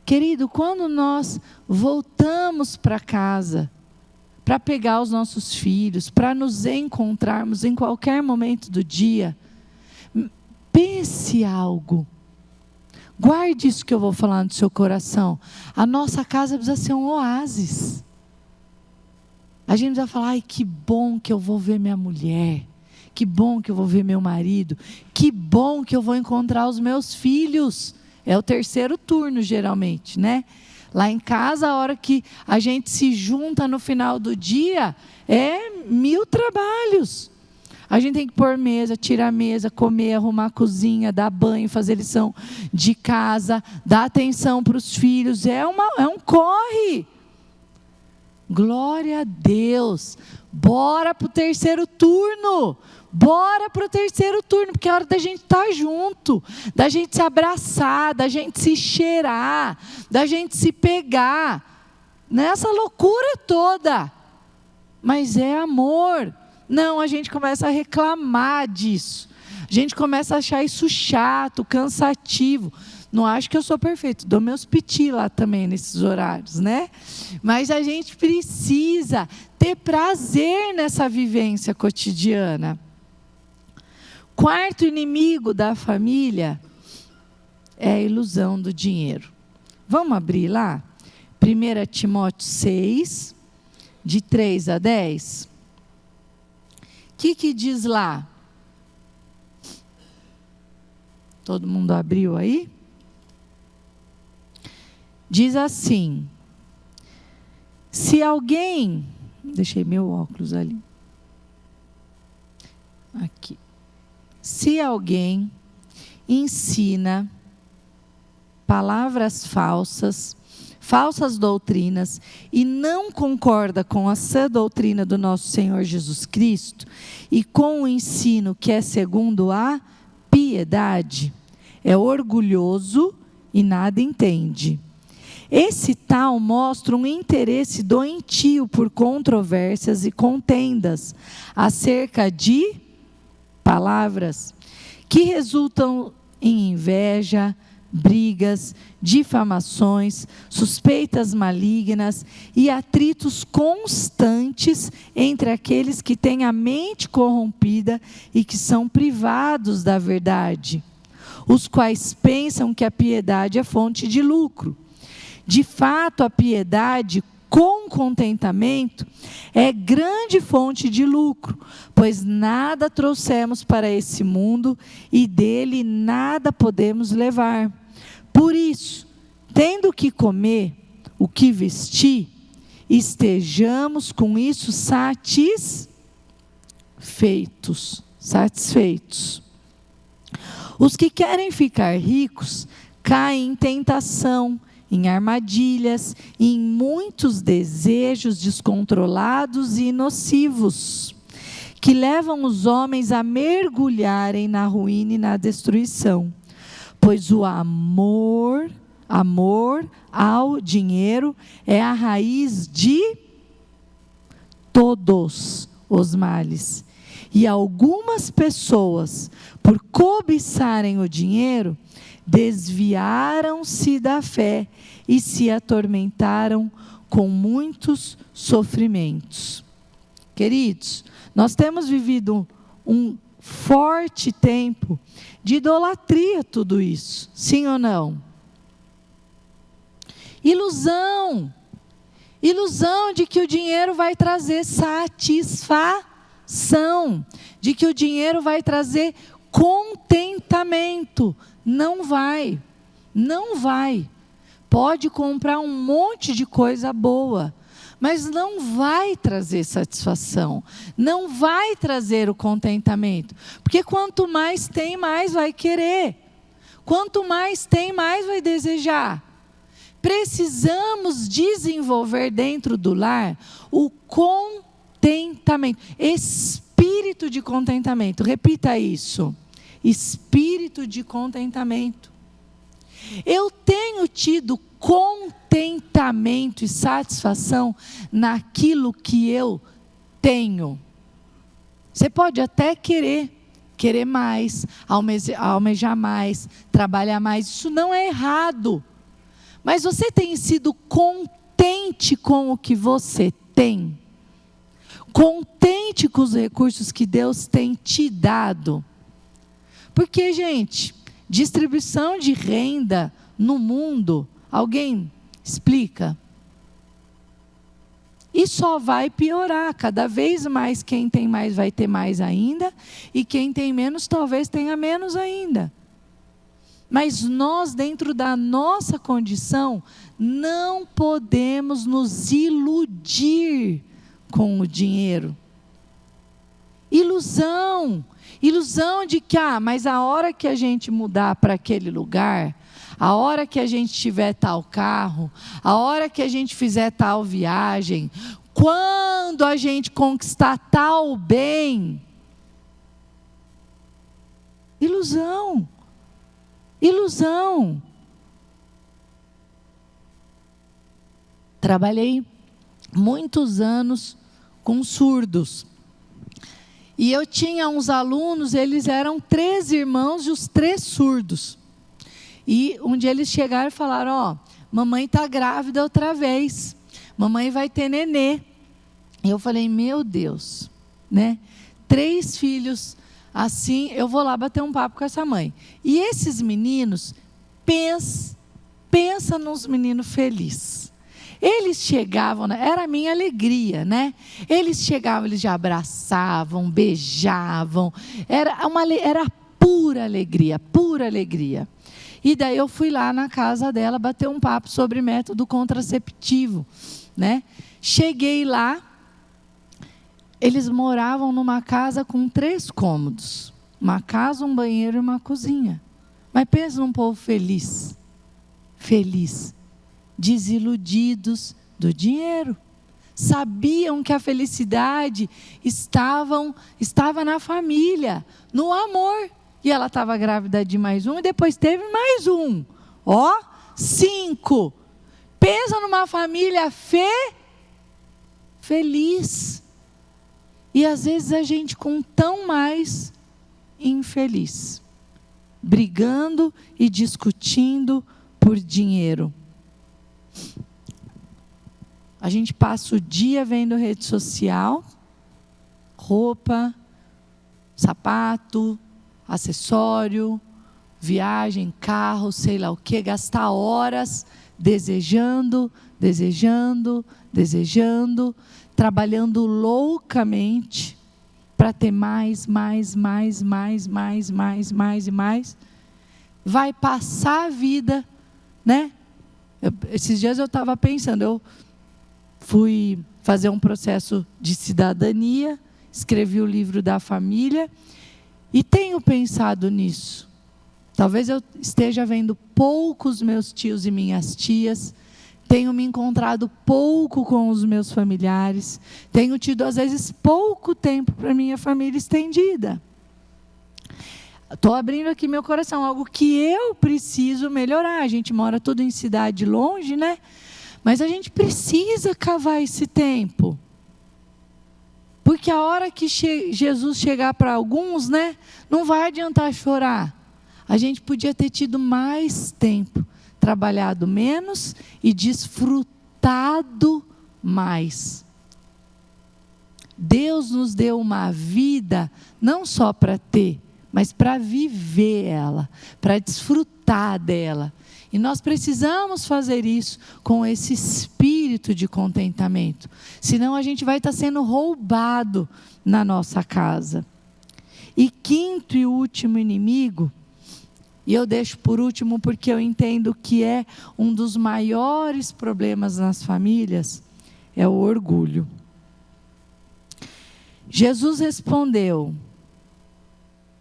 Querido, quando nós voltamos para casa, para pegar os nossos filhos, para nos encontrarmos em qualquer momento do dia, pense algo. Guarde isso que eu vou falar no seu coração. A nossa casa precisa ser um oásis. A gente vai falar, ai, que bom que eu vou ver minha mulher. Que bom que eu vou ver meu marido. Que bom que eu vou encontrar os meus filhos. É o terceiro turno, geralmente, né? Lá em casa, a hora que a gente se junta no final do dia, é 1000 trabalhos. A gente tem que pôr mesa, tirar mesa, comer, arrumar a cozinha, dar banho, fazer lição de casa, dar atenção para os filhos. É um corre. Glória a Deus. Bora para o terceiro turno. Bora para o terceiro turno, porque é hora da gente estar junto, da gente se abraçar, da gente se cheirar, da gente se pegar. Nessa loucura toda. Mas é amor. Não, a gente começa a reclamar disso. A gente começa a achar isso chato, cansativo. Não acho que eu sou perfeito, dou meus piti lá também nesses horários, né? Mas a gente precisa ter prazer nessa vivência cotidiana. Quarto inimigo da família é a ilusão do dinheiro. Vamos abrir lá? 1 Timóteo 6, de 3 a 10. O que diz lá? Todo mundo abriu aí? Diz assim: se alguém... Deixei meu óculos ali. Aqui. Se alguém ensina palavras falsas, falsas doutrinas, e não concorda com a sã doutrina do nosso Senhor Jesus Cristo, e com o ensino que é segundo a piedade, é orgulhoso e nada entende. Esse tal mostra um interesse doentio por controvérsias e contendas acerca de palavras que resultam em inveja, brigas, difamações, suspeitas malignas e atritos constantes entre aqueles que têm a mente corrompida e que são privados da verdade, os quais pensam que a piedade é fonte de lucro. De fato, a piedade com contentamento é grande fonte de lucro, pois nada trouxemos para esse mundo e dele nada podemos levar. Por isso, tendo o que comer, o que vestir, estejamos com isso satisfeitos. Os que querem ficar ricos caem em tentação, em armadilhas, e em muitos desejos descontrolados e nocivos, que levam os homens a mergulharem na ruína e na destruição. Pois o amor ao dinheiro é a raiz de todos os males. E algumas pessoas, por cobiçarem o dinheiro, desviaram-se da fé e se atormentaram com muitos sofrimentos. Queridos, nós temos vivido um forte tempo de idolatria, tudo isso, sim ou não? Ilusão de que o dinheiro vai trazer satisfação, de que o dinheiro vai trazer contentamento. Não vai. Pode comprar um monte de coisa boa, mas não vai trazer satisfação, não vai trazer o contentamento, porque quanto mais tem, mais vai querer, quanto mais tem, mais vai desejar. Precisamos desenvolver dentro do lar o contentamento, espírito de contentamento, repita isso, espírito de contentamento. Eu tenho tido contentamento e satisfação naquilo que eu tenho. Você pode até querer mais, almejar mais, trabalhar mais, isso não é errado. Mas você tem sido contente com o que você tem? Contente com os recursos que Deus tem te dado? Porque, gente, distribuição de renda no mundo, alguém explica? E só vai piorar, cada vez mais quem tem mais vai ter mais ainda, e quem tem menos talvez tenha menos ainda. Mas nós, dentro da nossa condição, não podemos nos iludir com o dinheiro. Ilusão de que, mas a hora que a gente mudar para aquele lugar, a hora que a gente tiver tal carro, a hora que a gente fizer tal viagem, quando a gente conquistar tal bem. Ilusão. Trabalhei muitos anos com surdos. E eu tinha uns alunos, eles eram 3 irmãos e os 3 surdos. E um dia eles chegaram e falaram, mamãe está grávida outra vez. Mamãe vai ter nenê. E eu falei, meu Deus, né? 3 filhos assim, eu vou lá bater um papo com essa mãe. E esses meninos, pensa nos meninos felizes. Eles chegavam, era a minha alegria, né? Eles chegavam, eles já abraçavam, beijavam, era pura alegria, pura alegria. E daí eu fui lá na casa dela bater um papo sobre método contraceptivo, né? Cheguei lá, eles moravam numa casa com 3 cômodos, uma casa, um banheiro e uma cozinha. Mas pensa num povo feliz, desiludidos do dinheiro. Sabiam que a felicidade estava na família, no amor. E ela estava grávida de mais um e depois teve mais um. 5. pensa numa família feliz. E às vezes a gente com tão mais infeliz, brigando e discutindo por dinheiro. A gente passa o dia vendo rede social, roupa, sapato, acessório, viagem, carro, sei lá o que, gastar horas desejando, trabalhando loucamente para ter mais. Vai passar a vida, né? Esses dias eu estava pensando, eu fui fazer um processo de cidadania, escrevi o livro da família e tenho pensado nisso. Talvez eu esteja vendo poucos meus tios e minhas tias, tenho me encontrado pouco com os meus familiares, tenho tido às vezes pouco tempo para minha família estendida. Estou abrindo aqui meu coração, algo que eu preciso melhorar. A gente mora tudo em cidade longe, né? Mas a gente precisa cavar esse tempo. Porque a hora que Jesus chegar para alguns, né? Não vai adiantar chorar. A gente podia ter tido mais tempo, trabalhado menos e desfrutado mais. Deus nos deu uma vida não só para ter, mas para viver ela, para desfrutar dela. E nós precisamos fazer isso com esse espírito de contentamento. Senão a gente vai estar sendo roubado na nossa casa. E quinto e último inimigo, e eu deixo por último porque eu entendo que é um dos maiores problemas nas famílias, é o orgulho. Jesus respondeu,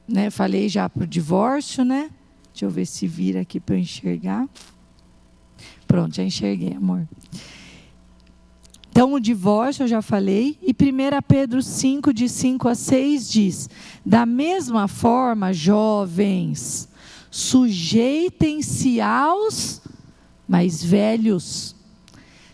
né? Falei já para o divórcio, né? Deixa eu ver se vira aqui para eu enxergar. Pronto, já enxerguei, amor. Então, o divórcio eu já falei. E 1 Pedro 5, de 5 a 6 diz: da mesma forma, jovens, sujeitem-se aos mais velhos.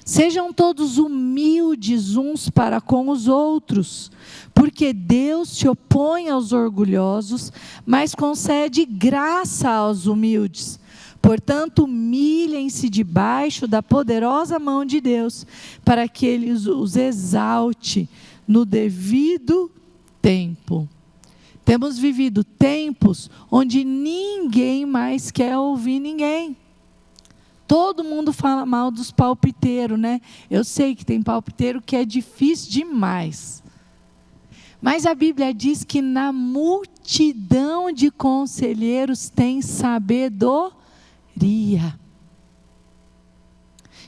Sejam todos humildes uns para com os outros, porque Deus se opõe aos orgulhosos, mas concede graça aos humildes. Portanto, humilhem-se debaixo da poderosa mão de Deus, para que Ele os exalte no devido tempo. Temos vivido tempos onde ninguém mais quer ouvir ninguém. Todo mundo fala mal dos palpiteiros, né? Eu sei que tem palpiteiro que é difícil demais. Mas a Bíblia diz que na multidão de conselheiros tem sabedoria.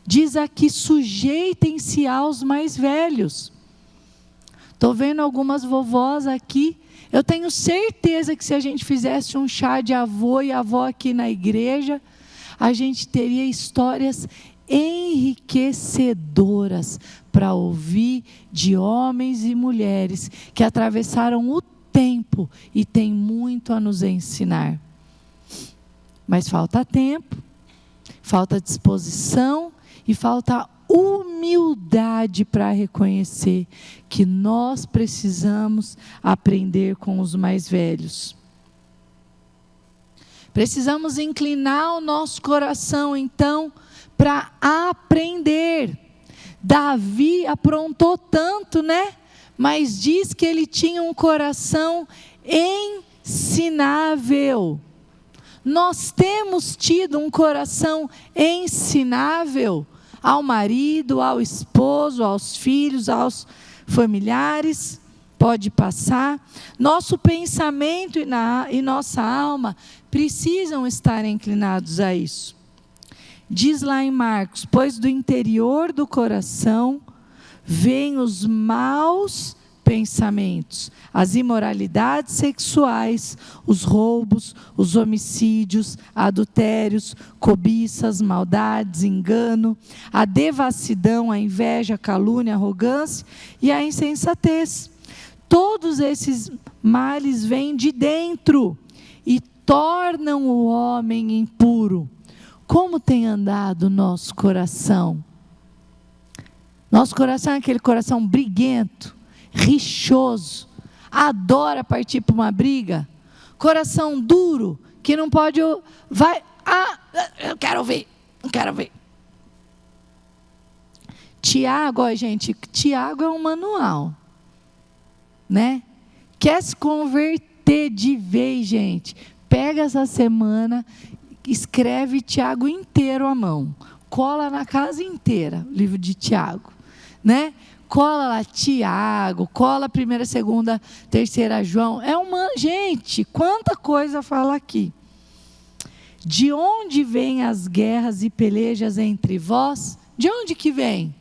Diz aqui, sujeitem-se aos mais velhos. Estou vendo algumas vovós aqui. Eu tenho certeza que se a gente fizesse um chá de avô e avó aqui na igreja, a gente teria histórias enriquecedoras para ouvir de homens e mulheres que atravessaram o tempo e têm muito a nos ensinar. Mas falta tempo, falta disposição e falta humildade para reconhecer que nós precisamos aprender com os mais velhos. Precisamos inclinar o nosso coração, então, para aprender. Davi aprontou tanto, né? Mas diz que ele tinha um coração ensinável. Nós temos tido um coração ensinável ao marido, ao esposo, aos filhos, aos familiares. Pode passar. Nosso pensamento e nossa alma precisam estar inclinados a isso. Diz lá em Marcos: pois do interior do coração vêm os maus pensamentos, as imoralidades sexuais, os roubos, os homicídios, adultérios, cobiças, maldades, engano, a devassidão, a inveja, a calúnia, a arrogância e a insensatez. Todos esses males vêm de dentro e tornam o homem impuro, Como tem andado o nosso coração? Nosso coração é aquele coração briguento, rixoso, adora partir para uma briga. Coração duro, que não pode, eu quero ver, não quero ver. Tiago, ó, gente, Tiago é um manual, né? Quer se converter de vez, gente? Pega essa semana, escreve Tiago inteiro à mão, cola na casa inteira o livro de Tiago, né? Cola lá Tiago, cola 1ª, 2ª, 3ª João. Gente, quanta coisa fala aqui. De onde vêm as guerras e pelejas entre vós? De onde que vem?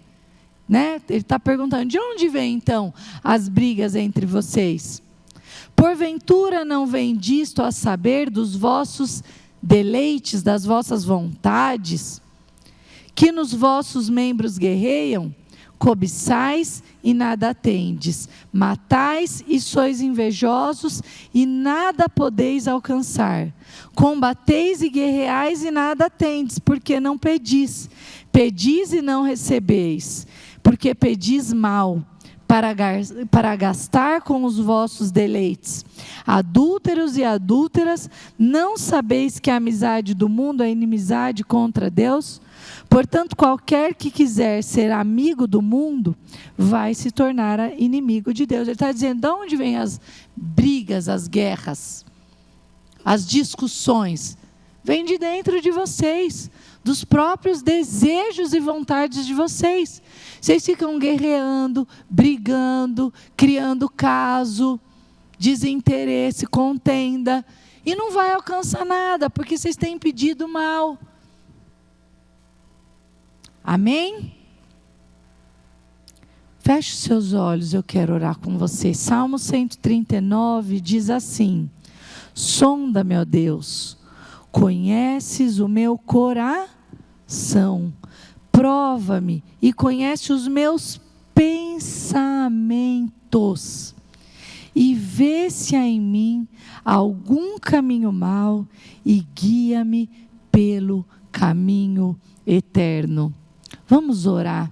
Né? Ele está perguntando, de onde vêm então as brigas entre vocês? Porventura não vem disto a saber dos vossos deleites, das vossas vontades, que nos vossos membros guerreiam? Cobiçais e nada tendes, matais e sois invejosos e nada podeis alcançar. Combateis e guerreais e nada tendes, porque não pedis. Pedis e não recebeis, porque pedis mal, para gastar com os vossos deleites. Adúlteros e adúlteras, não sabeis que a amizade do mundo é inimizade contra Deus? Portanto, qualquer que quiser ser amigo do mundo, vai se tornar inimigo de Deus. Ele está dizendo, de onde vêm as brigas, as guerras, as discussões? Vem de dentro de vocês, dos próprios desejos e vontades de vocês. Vocês ficam guerreando, brigando, criando caso, desinteresse, contenda, e não vai alcançar nada, porque vocês têm pedido mal. Amém? Feche os seus olhos, eu quero orar com você. Salmo 139 diz assim: sonda-me, ó Deus, conheces o meu coração, prova-me e conhece os meus pensamentos, e vê se há em mim algum caminho mau, e guia-me pelo caminho eterno. Vamos orar.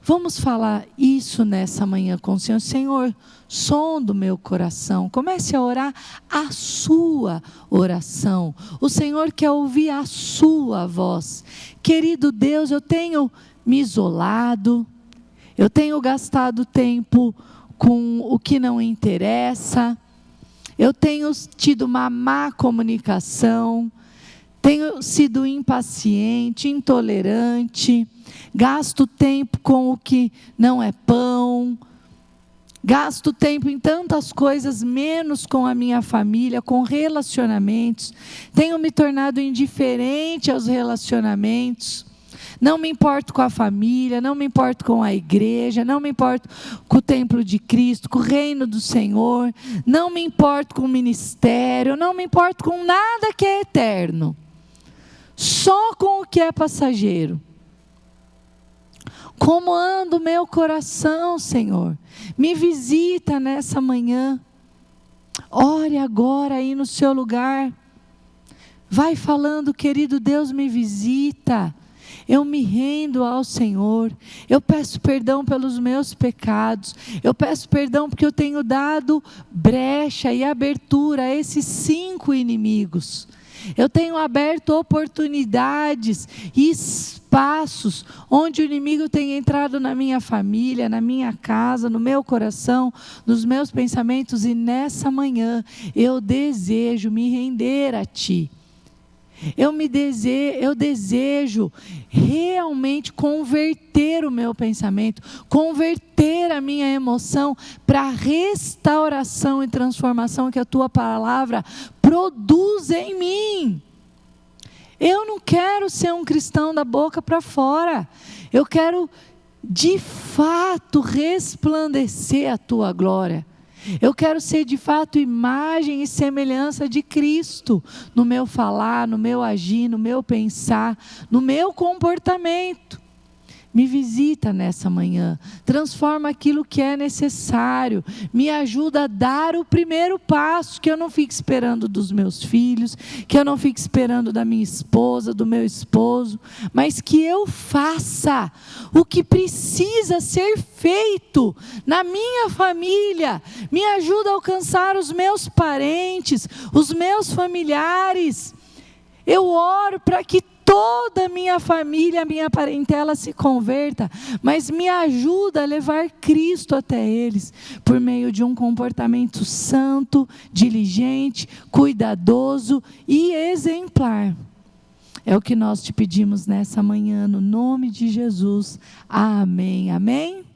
Vamos falar isso nessa manhã com o Senhor. Senhor, sonda o meu coração. Comece a orar a sua oração. O Senhor quer ouvir a sua voz. Querido Deus, eu tenho me isolado, eu tenho gastado tempo com o que não interessa, eu tenho tido uma má comunicação, tenho sido impaciente, intolerante, gasto tempo com o que não é pão, gasto tempo em tantas coisas, menos com a minha família, com relacionamentos, tenho me tornado indiferente aos relacionamentos, não me importo com a família, não me importo com a igreja, não me importo com o templo de Cristo, com o reino do Senhor, não me importo com o ministério, não me importo com nada que é eterno, só com o que é passageiro. Como anda o meu coração, Senhor? Me visita nessa manhã. Ore agora aí no seu lugar. Vai falando, querido Deus, me visita. Eu me rendo ao Senhor. Eu peço perdão pelos meus pecados. Eu peço perdão porque eu tenho dado brecha e abertura a esses 5 inimigos. Eu tenho aberto oportunidades e espaços onde o inimigo tem entrado na minha família, na minha casa, no meu coração, nos meus pensamentos, e nessa manhã eu desejo me render a Ti. Eu desejo realmente converter o meu pensamento, converter a minha emoção para a restauração e transformação que a Tua palavra produz em mim. Eu não quero ser um cristão da boca para fora. Eu quero, de fato, resplandecer a Tua glória. Eu quero ser de fato imagem e semelhança de Cristo no meu falar, no meu agir, no meu pensar, no meu comportamento. me visita nessa manhã, transforma aquilo que é necessário, me ajuda a dar o primeiro passo, que eu não fique esperando dos meus filhos, que eu não fique esperando da minha esposa, do meu esposo, mas que eu faça o que precisa ser feito na minha família, me ajuda a alcançar os meus parentes, os meus familiares. Eu oro para que toda a minha família, a minha parentela se converta, mas me ajuda a levar Cristo até eles, por meio de um comportamento santo, diligente, cuidadoso e exemplar. É o que nós te pedimos nessa manhã, no nome de Jesus. Amém, amém.